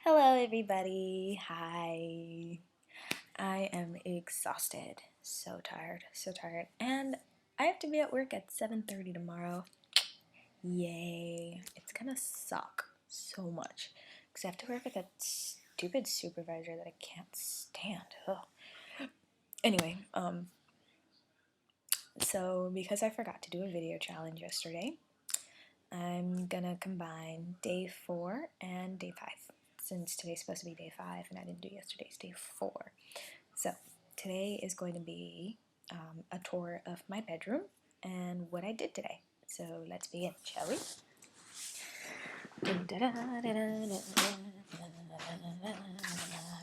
Hello, everybody. Hi. I am exhausted. So tired. So tired. And I have to be at work at 7:30 tomorrow. Yay. It's gonna suck so much. Because I have to work with that stupid supervisor that I can't stand. Ugh. Anyway, so because I forgot to do a video challenge yesterday, I'm gonna combine day 4 and day 5. Since today's supposed to be day 5 and I didn't do yesterday's day 4. So today is going to be a tour of my bedroom and what I did today. So let's begin, shall we?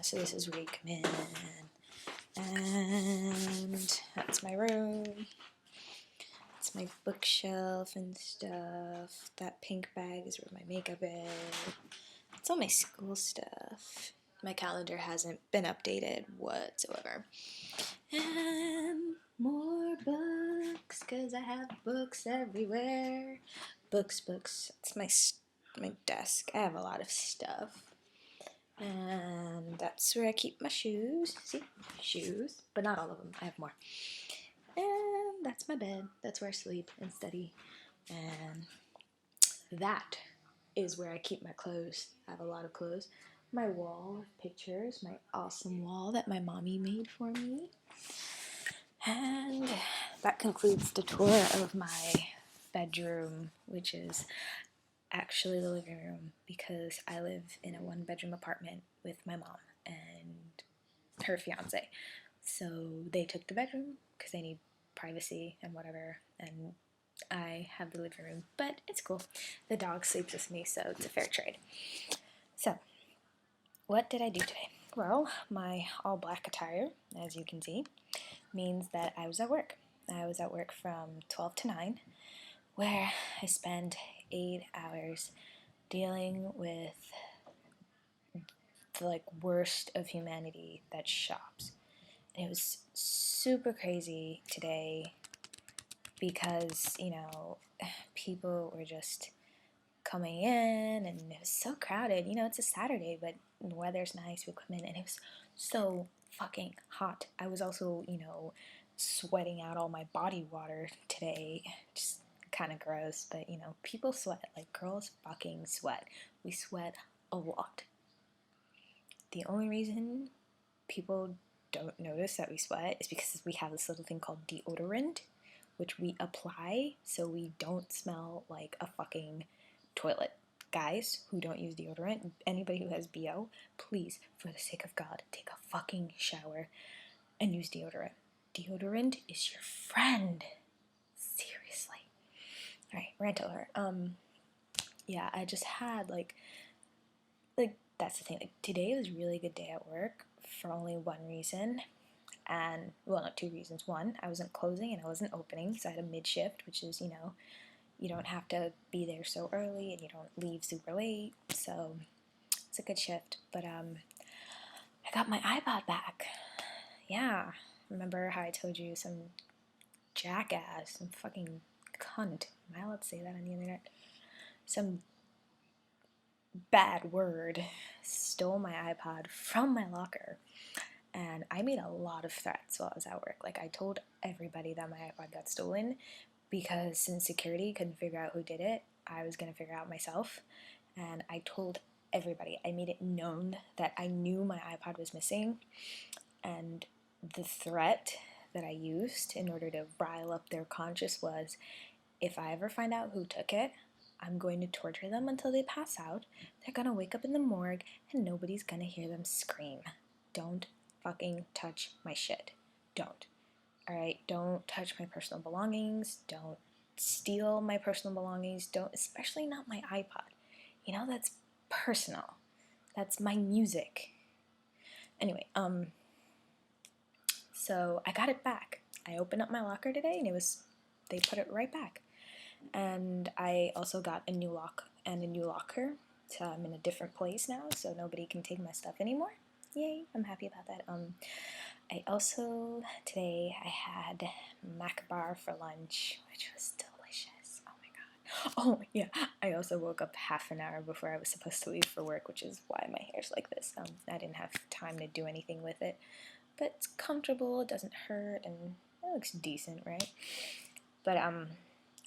So this is where you come in, and that's my room. It's my bookshelf and stuff. That pink bag is where my makeup is. It's all my school stuff. My calendar hasn't been updated whatsoever. And more books, because I have books everywhere. Books. It's my desk. I have a lot of stuff. And that's where I keep my shoes. See? Shoes. But not all of them. I have more. And that's my bed. That's where I sleep and study. And that is where I keep my clothes. I have a lot of clothes. My wall of pictures. My awesome wall that my mommy made for me. And that concludes the tour of my bedroom, which is actually the living room because I live in a 1-bedroom apartment with my mom and her fiance. So they took the bedroom because they need privacy and whatever, and I have the living room, but it's cool. The dog sleeps with me, so it's a fair trade. So, what did I do today? Well, my all black attire, as you can see, means that I was at work. I was at work from 12 to 9, where I spent 8 hours dealing with the worst of humanity that shops. And it was super crazy today because, people were just coming in and it was so crowded. It's a Saturday, but the weather's nice. We come in and it was so fucking hot. I was also, sweating out all my body water today. Just kind of gross, but people sweat. Like, girls fucking sweat. We sweat a lot. The only reason people don't notice that we sweat is because we have this little thing called deodorant, which we apply so we don't smell like a fucking toilet. Guys who don't use deodorant, anybody who has BO, please, for the sake of God, take a fucking shower and use deodorant. Deodorant is your friend. Seriously. Alright, rant over. Yeah, I just had like that's the thing. Like, today was a really good day at work for only one reason. And, well, not two reasons. One, I wasn't closing and I wasn't opening, so I had a mid-shift, which is, you don't have to be there so early and you don't leave super late, so it's a good shift. But I got my iPod back. Yeah, remember how I told you some jackass, some fucking cunt, am I allowed to say that on the internet? Some bad word stole my iPod from my locker, and I made a lot of threats while I was at work. Like, I told everybody that my iPod got stolen because since security couldn't figure out who did it, I was going to figure out myself. And I told everybody. I made it known that I knew my iPod was missing. And the threat that I used in order to rile up their conscience was, if I ever find out who took it, I'm going to torture them until they pass out. They're going to wake up in the morgue and nobody's going to hear them scream. Don't fucking touch my shit. Don't. Alright, don't touch my personal belongings. Don't steal my personal belongings. Don't, especially not my iPod. That's personal. That's my music. Anyway, so I got it back. I opened up my locker today and they put it right back. And I also got a new lock and a new locker. So I'm in a different place now, so nobody can take my stuff anymore. Yay, I'm happy about that. I also, today I had mac bar for lunch, which was delicious. Oh my god. Oh, yeah. I also woke up half an hour before I was supposed to leave for work, which is why my hair's like this. I didn't have time to do anything with it. But it's comfortable, it doesn't hurt, and it looks decent, right? But,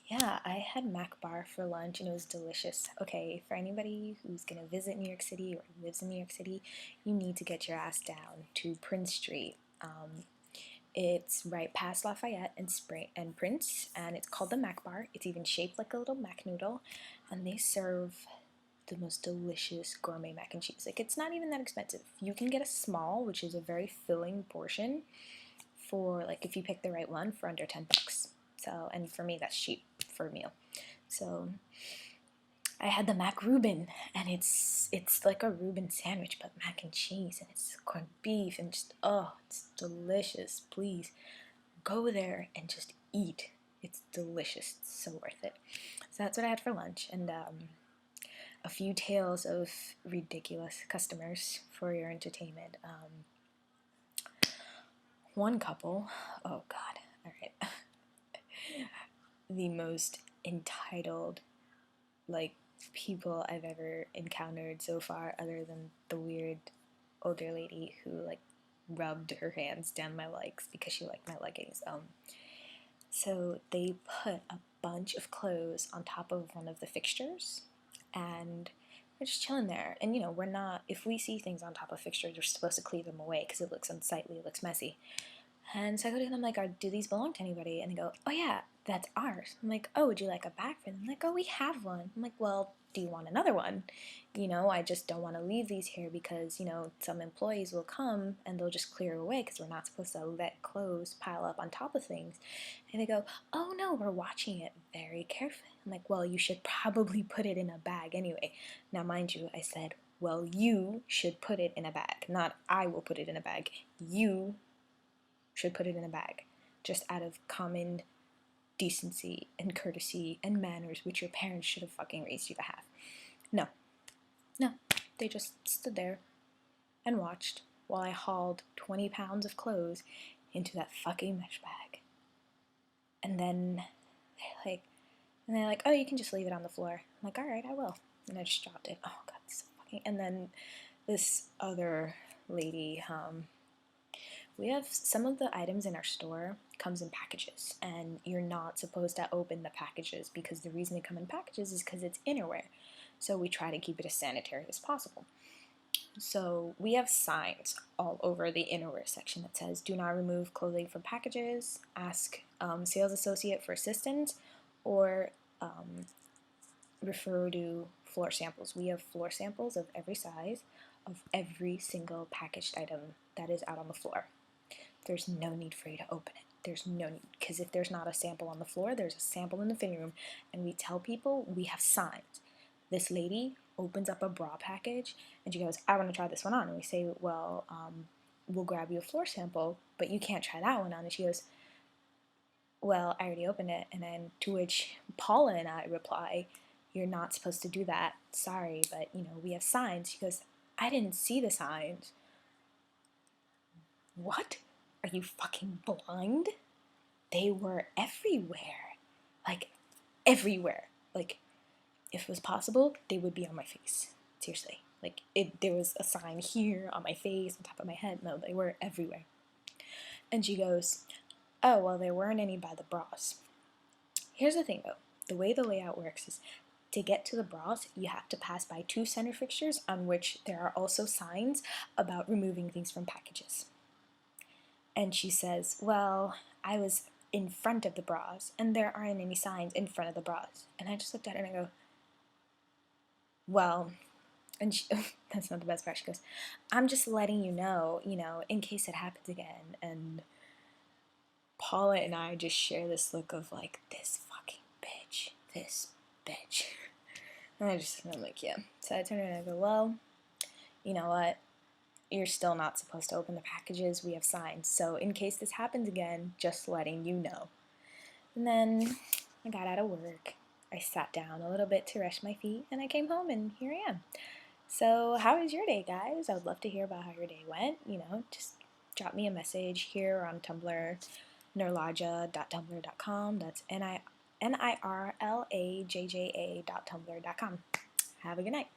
yeah, I had Mac Bar for lunch and it was delicious. Okay, for anybody who's gonna visit New York City or lives in New York City, you need to get your ass down to Prince Street. It's right past Lafayette and Spring and Prince, and it's called the Mac Bar. It's even shaped like a little mac noodle, and they serve the most delicious gourmet mac and cheese. Like, it's not even that expensive. You can get a small, which is a very filling portion, for like if you pick the right one for under $10. So, and for me, that's cheap for a meal. So I had the mac Reuben, and it's like a Reuben sandwich, but mac and cheese, and it's corned beef, and just it's delicious. Please go there and just eat. It's delicious. It's so worth it. So that's what I had for lunch, and a few tales of ridiculous customers for your entertainment. One couple, oh God, all right, the most entitled, like, people I've ever encountered so far, other than the weird older lady who like rubbed her hands down my legs because she liked my leggings. So they put a bunch of clothes on top of one of the fixtures, and we're just chilling there. And you know, we're not, if we see things on top of fixtures, we're supposed to clear them away because it looks unsightly, it looks messy. And so I go to them like, do these belong to anybody? And they go, oh yeah, that's ours. I'm like, oh, would you like a bag for them? Like, oh, we have one. I'm like, well, do you want another one? You know, I just don't want to leave these here because, you know, some employees will come and they'll just clear away because we're not supposed to let clothes pile up on top of things. And they go, oh no, we're watching it very carefully. I'm like, well, you should probably put it in a bag anyway. Now, mind you, I said, well, you should put it in a bag, not I will put it in a bag. You should put it in a bag, just out of common decency and courtesy and manners, which your parents should have fucking raised you to have. No, no, they just stood there and watched while I hauled 20 pounds of clothes into that fucking mesh bag. And then they're like, oh, you can just leave it on the floor. I'm like, all right, I will. And I just dropped it. Oh God, so fucking. And then this other lady, we have some of the items in our store comes in packages, and you're not supposed to open the packages because the reason they come in packages is because it's innerwear. So we try to keep it as sanitary as possible. So we have signs all over the innerwear section that says, do not remove clothing from packages, ask sales associate for assistance, or refer to floor samples. We have floor samples of every size of every single packaged item that is out on the floor. There's no need for you to open it. There's no need, because if there's not a sample on the floor, there's a sample in the fitting room, and we tell people we have signs. This lady opens up a bra package, and she goes, I want to try this one on. And we say, well, we'll grab you a floor sample, but you can't try that one on. And she goes, well, I already opened it. And then to which Paula and I reply, you're not supposed to do that. Sorry, but, you know, we have signs. She goes, I didn't see the signs. What? Are you fucking blind? They were everywhere. Like, everywhere. Like, if it was possible, they would be on my face. Seriously. Like, there was a sign here, on my face, on top of my head. No, they were everywhere. And she goes, oh, well, there weren't any by the bras. Here's the thing, though. The way the layout works is, to get to the bras, you have to pass by 2 center fixtures on which there are also signs about removing things from packages. And she says, well, I was in front of the bras, and there aren't any signs in front of the bras. And I just looked at her and I go, well, and she, that's not the best part. She goes, I'm just letting you know, in case it happens again. And Paula and I just share this look of like, this fucking bitch, this bitch. And I'm like, yeah. So I turn around and I go, well, you know what? You're still not supposed to open the packages. We have signs. So in case this happens again, just letting you know. And then I got out of work. I sat down a little bit to rest my feet, and I came home, and here I am. So how was your day, guys? I would love to hear about how your day went. Just drop me a message here on Tumblr, nirlaja.tumblr.com. That's nirlajja.tumblr.com. Have a good night.